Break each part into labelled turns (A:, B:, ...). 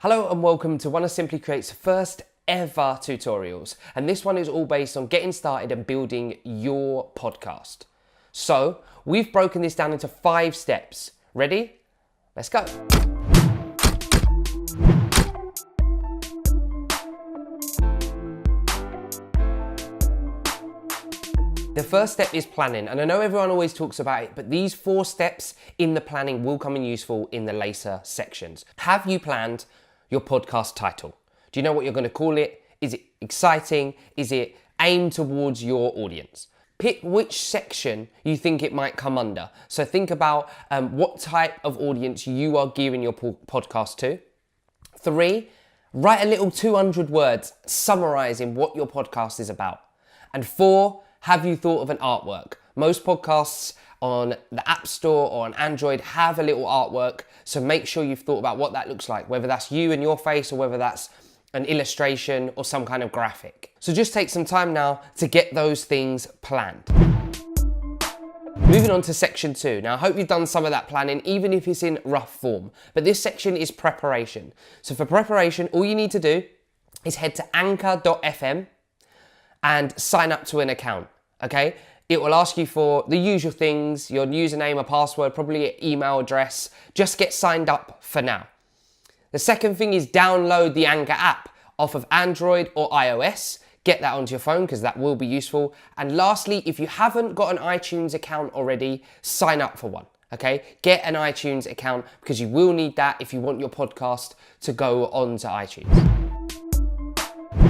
A: Hello and welcome to one of Simply Create's first ever tutorials. And this one is all based on getting started and building your podcast. So we've broken this down into 5 steps. Ready? Let's go. The first step is planning, and I know everyone always talks about it, but these 4 steps in the planning will come in useful in the later sections. Have you planned your podcast title? Do you know what you're going to call it? Is it exciting? Is it aimed towards your audience? Pick which section you think it might come under. So think about what type of audience you are gearing your podcast to. 3, write a little 200 words summarizing what your podcast is about. And 4, have you thought of an artwork? Most podcasts on the App Store or on Android have a little artwork, so make sure you've thought about what that looks like, whether that's you and your face or whether that's an illustration or some kind of graphic. So just take some time now to get those things planned. Moving on to section 2. Now I hope you've done some of that planning, even if it's in rough form, but this section is preparation. So for preparation, all you need to do is head to anchor.fm and sign up to an account, okay? It will ask you for the usual things, your username, a password, probably an email address. Just get signed up for now. The second thing is download the Anchor app off of Android or iOS. Get that onto your phone because that will be useful. And lastly, if you haven't got an iTunes account already, sign up for one, okay? Get an iTunes account because you will need that if you want your podcast to go onto iTunes.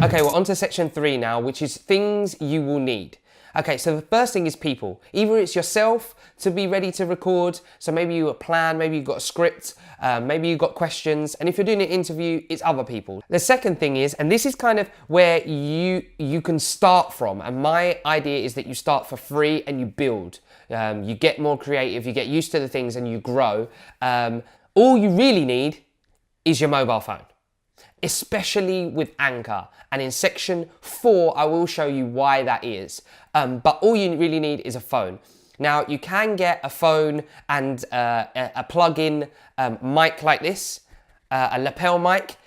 A: Okay, we're on to section 3 now, which is things you will need. Okay, so the first thing is people. Either it's yourself to be ready to record, so maybe you have a plan, maybe you've got a script, maybe you've got questions, and if you're doing an interview, it's other people. The second thing is, and this is kind of where you can start from, and my idea is that you start for free and you build. You get more creative, you get used to the things and you grow. All you really need is your mobile phone, especially with Anchor. And in section 4, I will show you why that is. But all you really need is a phone. Now, you can get a phone and a plug-in mic like this, a lapel mic,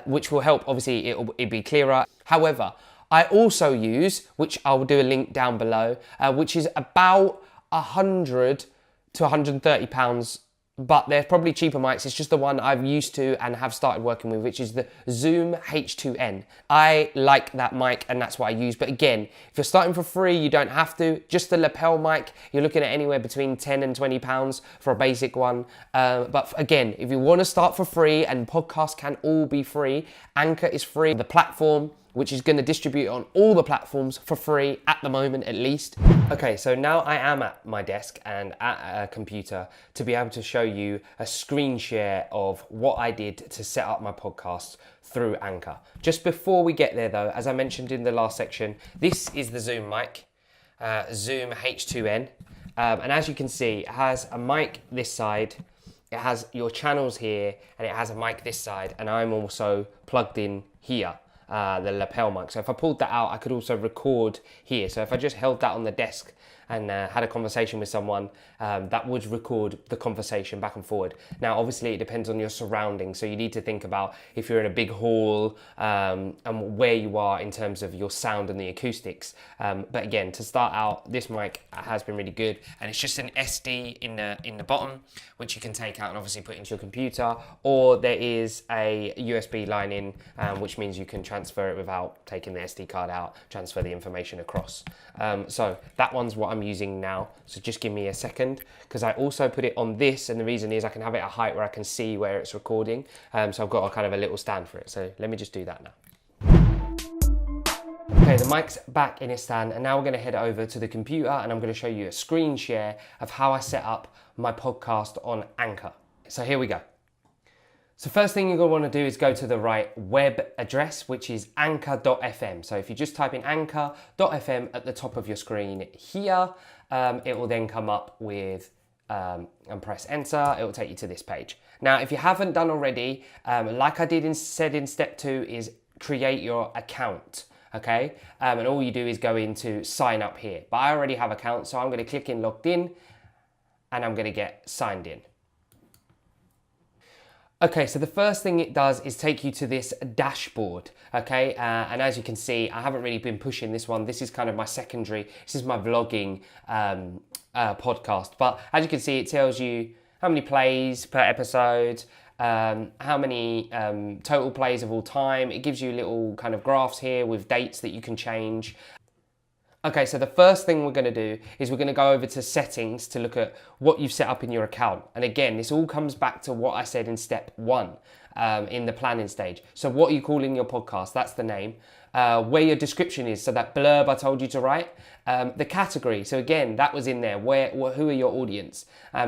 A: which will help, obviously, it'll be clearer. However, I also use, which I'll do a link down below, which is about 100 to 130 pounds, but they're probably cheaper mics. It's just the one I've used to and have started working with, which is the Zoom H2N. I like that mic and that's what I use. But again, if you're starting for free, you don't have to. Just the lapel mic, you're looking at anywhere between 10 and 20 pounds for a basic one. But again, if you want to start for free, and podcasts can all be free, Anchor is free. The platform, which is going to distribute on all the platforms for free at the moment at least. Okay, so now I am at my desk and at a computer to be able to show you a screen share of what I did to set up my podcast through Anchor. Just before we get there though, as I mentioned in the last section, this is the Zoom mic, Zoom H2N. And as you can see, it has a mic this side, it has your channels here, and it has a mic this side, and I'm also plugged in here. The lapel mic. So if I pulled that out, I could also record here. So if I just held that on the desk and had a conversation with someone, that would record the conversation back and forward. Now, obviously, it depends on your surroundings. So you need to think about if you're in a big hall and where you are in terms of your sound and the acoustics. But again, to start out, this mic has been really good. And it's just an SD in the bottom, which you can take out and obviously put into your computer. Or there is a USB line in, which means you can transfer it without taking the SD card out, transfer the information across. So that one's what I'm using now. So just give me a second, because I also put it on this, and the reason is I can have it at a height where I can see where it's recording. So I've got a kind of a little stand for it. So let me just do that now. Okay, the mic's back in its stand, and now we're going to head over to the computer and I'm going to show you a screen share of how I set up my podcast on Anchor. So here we go. So first thing you're going to want to do is go to the right web address, which is anchor.fm. So if you just type in anchor.fm at the top of your screen here, it will then come up with, and press enter, it will take you to this page. Now, if you haven't done already, like I said in step 2, is create your account. Okay, and all you do is go into sign up here. But I already have an account, so I'm going to click in logged in, and I'm going to get signed in. Okay, so the first thing it does is take you to this dashboard, okay? And as you can see, I haven't really been pushing this one. This is kind of my secondary, this is my vlogging podcast. But as you can see, it tells you how many plays per episode, how many total plays of all time. It gives you little kind of graphs here with dates that you can change. Okay, so the first thing we're going to do is we're going to go over to settings to look at what you've set up in your account. And again, this all comes back to what I said in step 1 in the planning stage. So what are you calling your podcast? That's the name. Where your description is, so that blurb I told you to write. The category, so again, that was in there. Who are your audience?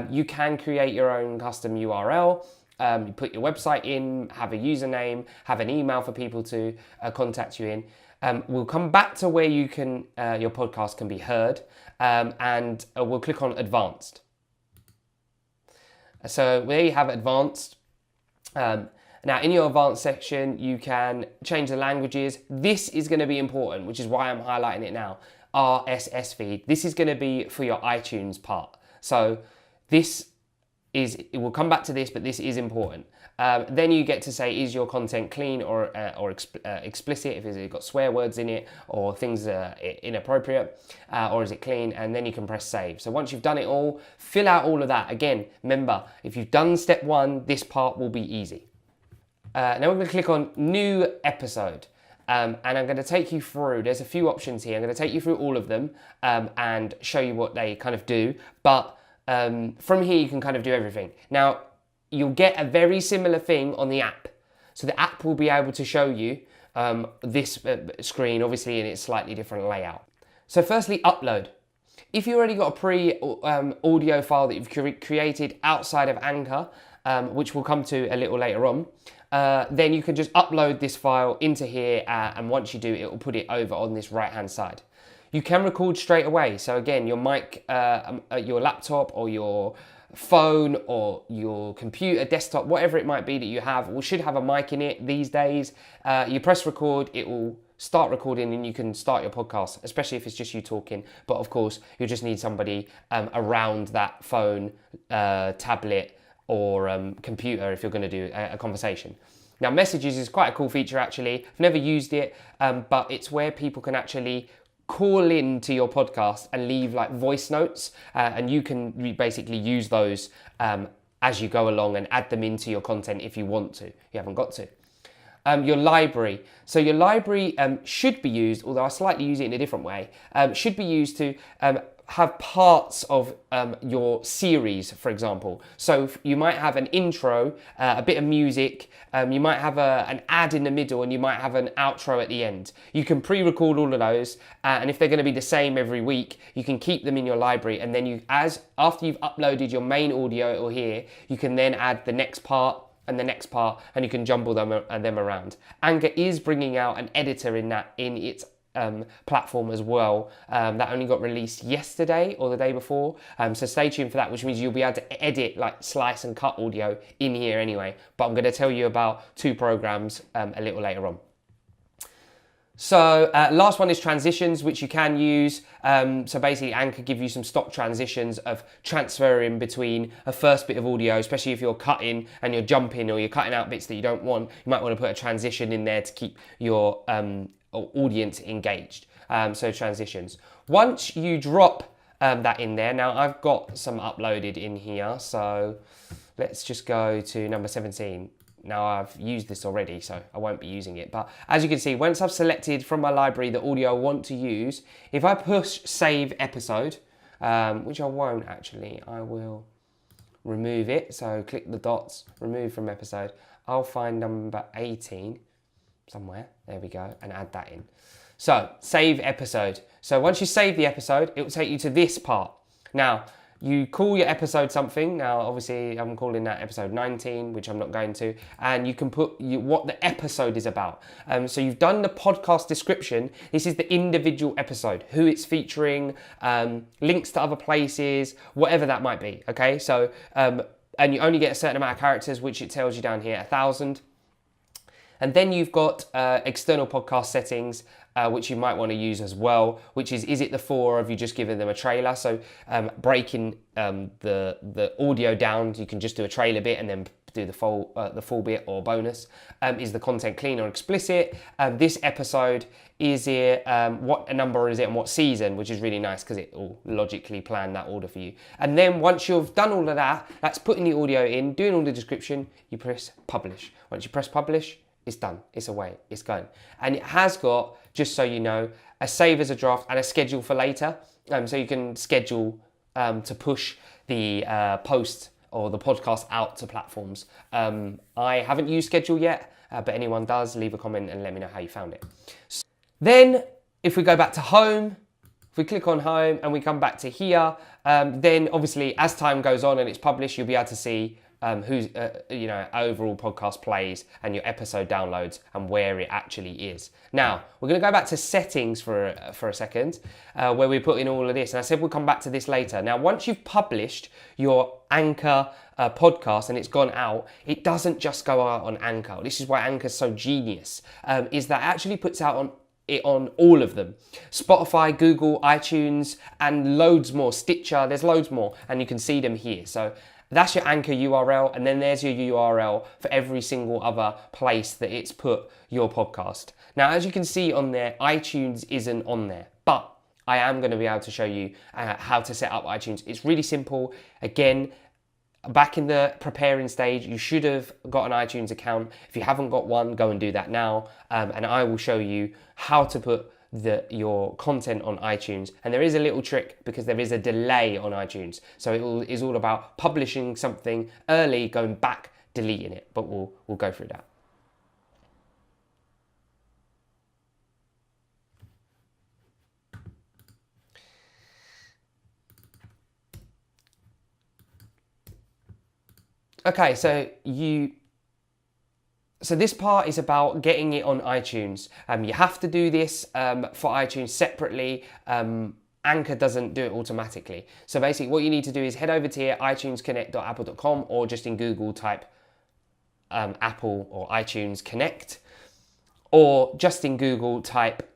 A: You can create your own custom URL. You put your website in, have a username, have an email for people to contact you in. We'll come back to where you can, your podcast can be heard, and we'll click on advanced. So there you have advanced. Now in your advanced section, you can change the languages. This is going to be important, which is why I'm highlighting it now. RSS feed. This is going to be for your iTunes part. So we'll come back to this, but this is important. Then you get to say, is your content clean or explicit, if it's got swear words in it or things inappropriate, or is it clean? And then you can press save. So once you've done it all, fill out all of that. Again, remember, if you've done step 1, this part will be easy. Now we're going to click on new episode. And I'm going to take you through, there's a few options here. I'm going to take you through all of them and show you what they kind of do. But from here, you can kind of do everything. Now, you'll get a very similar thing on the app. So the app will be able to show you this screen, obviously in its slightly different layout. So firstly, upload. If you already got a pre-audio file that you've created outside of Anchor, which we'll come to a little later on, then you can just upload this file into here, and once you do, it will put it over on this right-hand side. You can record straight away. So again, your mic, your laptop or your phone or your computer, desktop, whatever it might be that you have, we should have a mic in it these days. You press record, it will start recording and you can start your podcast, especially if it's just you talking. But of course, you just need somebody around that phone, tablet or computer if you're going to do a conversation. Now, messages is quite a cool feature actually. I've never used it, but it's where people can actually call in to your podcast and leave like voice notes, and you can basically use those as you go along and add them into your content if you want to. You haven't got to. Your library. So your library should be used, although I slightly use it in a different way, should be used to have parts of your series, for example. So you might have an intro, a bit of music, you might have an ad in the middle, and you might have an outro at the end. You can pre-record all of those, and if they're going to be the same every week, you can keep them in your library, and then after you've uploaded your main audio or here, you can then add the next part and the next part, and you can jumble them around. Anchor is bringing out an editor in its platform as well. That only got released yesterday or the day before, so stay tuned for that, which means you'll be able to edit, like slice and cut audio in here anyway. But I'm going to tell you about 2 programs a little later on. So last one is transitions, which you can use. So basically Anchor give you some stock transitions of transferring between a first bit of audio, especially if you're cutting and you're jumping or you're cutting out bits that you don't want. You might want to put a transition in there to keep your audience engaged. So transitions. Once you drop that in there, now I've got some uploaded in here, so let's just go to number 17. Now I've used this already, so I won't be using it. But as you can see, once I've selected from my library the audio I want to use, if I push save episode, which I won't actually, I will remove it. So click the dots, remove from episode. I'll find number 18 somewhere, there we go, and add that in. So save episode. So once you save the episode, it will take you to this part. Now, you call your episode something. Now, obviously, I'm calling that episode 19, which I'm not going to. And you can put what the episode is about. So you've done the podcast description. This is the individual episode, who it's featuring, links to other places, whatever that might be. Okay, so, and you only get a certain amount of characters, which it tells you down here, 1,000. And then you've got external podcast settings, which you might want to use as well, which is it the 4, or have you just given them a trailer? So breaking the audio down, you can just do a trailer bit and then do the full bit or bonus. Is the content clean or explicit? This episode, is it, what number is it and what season, which is really nice because it will logically plan that order for you. And then once you've done all of that, that's putting the audio in, doing all the description, you press publish. Once you press publish, it's done, it's away, it's going. And it has got, just so you know, a save as a draft and a schedule for later. So you can schedule to push the post or the podcast out to platforms. I haven't used schedule yet, but anyone does, leave a comment and let me know how you found it. Then, if we go back to home, if we click on home and we come back to here, then obviously as time goes on and it's published, you'll be able to see who's, overall podcast plays and your episode downloads and where it actually is. Now, we're going to go back to settings for a second, where we put in all of this. And I said we'll come back to this later. Now, once you've published your Anchor podcast and it's gone out, it doesn't just go out on Anchor. This is why Anchor's so genius, is that it actually puts out on all of them. Spotify, Google, iTunes, and loads more. Stitcher, there's loads more, and you can see them here. So that's your Anchor URL, and then there's your URL for every single other place that it's put your podcast. Now, as you can see on there, iTunes isn't on there, but I am going to be able to show you how to set up iTunes. It's really simple. Again, back in the preparing stage, you should have got an iTunes account. If you haven't got one, go and do that now. And I will show you how to put your content on iTunes. And there is a little trick because there is a delay on iTunes. So it is all about publishing something early, going back, deleting it. But we'll go through that. Okay, so this part is about getting it on iTunes. You have to do this for iTunes separately. Anchor doesn't do it automatically. So basically what you need to do is head over to here, itunesconnect.apple.com, or just in Google type Apple or iTunes Connect, or just in Google type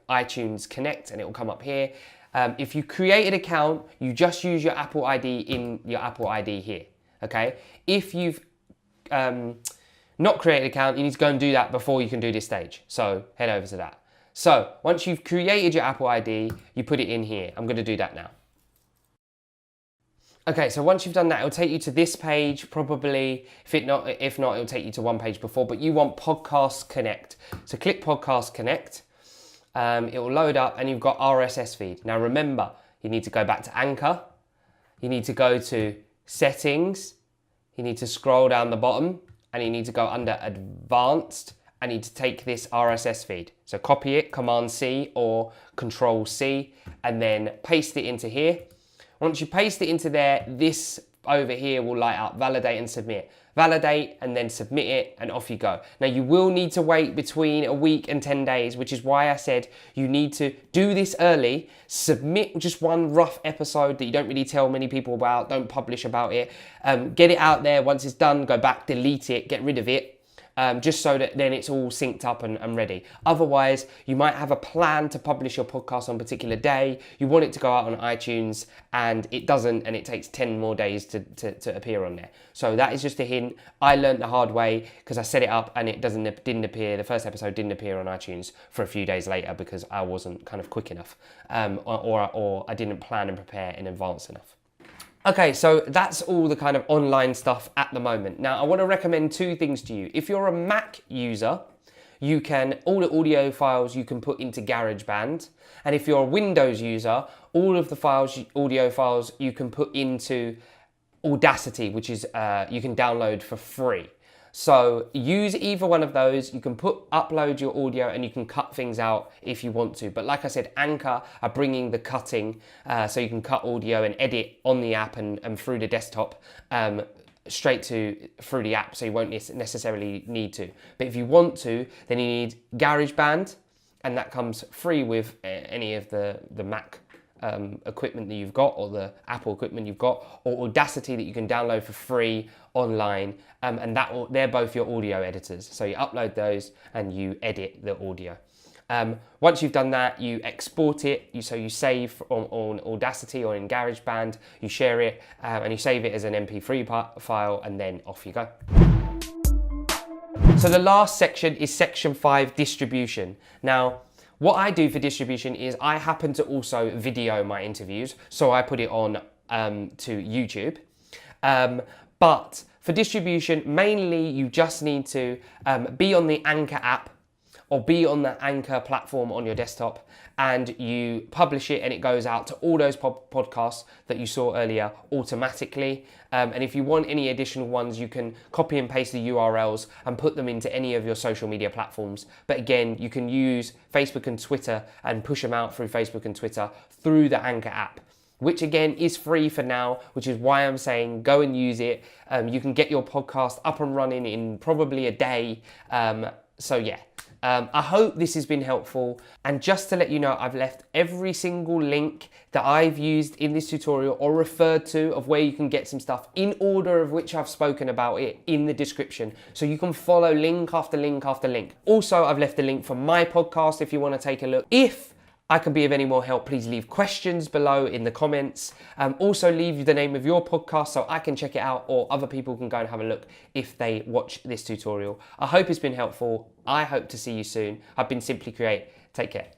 A: iTunes Connect and it will come up here. If you create an account, you just use your Apple ID in your Apple ID here, okay? If you've not created an account, you need to go and do that before you can do this stage. So head over to that. So once you've created your Apple ID, you put it in here. I'm going to do that now. Okay, so once you've done that, it'll take you to this page, probably. If not, it'll take you to one page before, but you want Podcast Connect. So click Podcast Connect. It will load up and you've got RSS feed. Now remember, you need to go back to Anchor. You need to go to Settings. You need to scroll down the bottom and you need to go under Advanced and you need to take this RSS feed. So copy it, Command C or Control C, and then paste it into here. Once you paste it into there, this over here will light up Validate and Submit. Validate and then submit it and off you go. Now you will need to wait between a week and 10 days, which is why I said you need to do this early, submit just one rough episode that you don't really tell many people about, don't publish about it, get it out there. Once it's done, go back, delete it, get rid of it. Just so that then it's all synced up and ready. Otherwise, you might have a plan to publish your podcast on a particular day. You want it to go out on iTunes and it doesn't, and it takes 10 more days to appear on there. So that is just a hint. I learned the hard way because I set it up and it didn't appear. The first episode didn't appear on iTunes for a few days later because I wasn't kind of quick enough, or I didn't plan and prepare in advance enough. Okay, so that's all the kind of online stuff at the moment. Now, I want to recommend two things to you. If you're a Mac user, all the audio files you can put into GarageBand. And if you're a Windows user, all of the audio files you can put into Audacity, which is you can download for free. So use either one of those. You can upload your audio and you can cut things out if you want to. But like I said, Anchor are bringing the cutting, so you can cut audio and edit on the app and through the desktop straight through the app, so you won't necessarily need to. But if you want to, then you need GarageBand, and that comes free with any of the Mac equipment that you've got, or the Apple equipment you've got, or Audacity that you can download for free online, and they're both your audio editors. So you upload those and you edit the audio. Once you've done that, you export it, so you save on Audacity or in GarageBand, you share it, and you save it as an MP3 file, and then off you go. So the last section is section 5, distribution. Now, what I do for distribution is I happen to also video my interviews, so I put it on to YouTube. But for distribution, mainly you just need to be on the Anchor app or be on the Anchor platform on your desktop, and you publish it and it goes out to all those podcasts that you saw earlier automatically. And if you want any additional ones, you can copy and paste the URLs and put them into any of your social media platforms. But again, you can use Facebook and Twitter and push them out through Facebook and Twitter through the Anchor app, which again is free for now, which is why I'm saying go and use it. You can get your podcast up and running in probably a day. So yeah. I hope this has been helpful, and just to let you know, I've left every single link that I've used in this tutorial or referred to of where you can get some stuff in order of which I've spoken about it in the description, so you can follow link after link after link. Also, I've left a link for my podcast if you want to take a look. If I can be of any more help, please leave questions below in the comments. Also leave the name of your podcast so I can check it out, or other people can go and have a look if they watch this tutorial. I hope it's been helpful. I hope to see you soon. I've been Simply Create. Take care.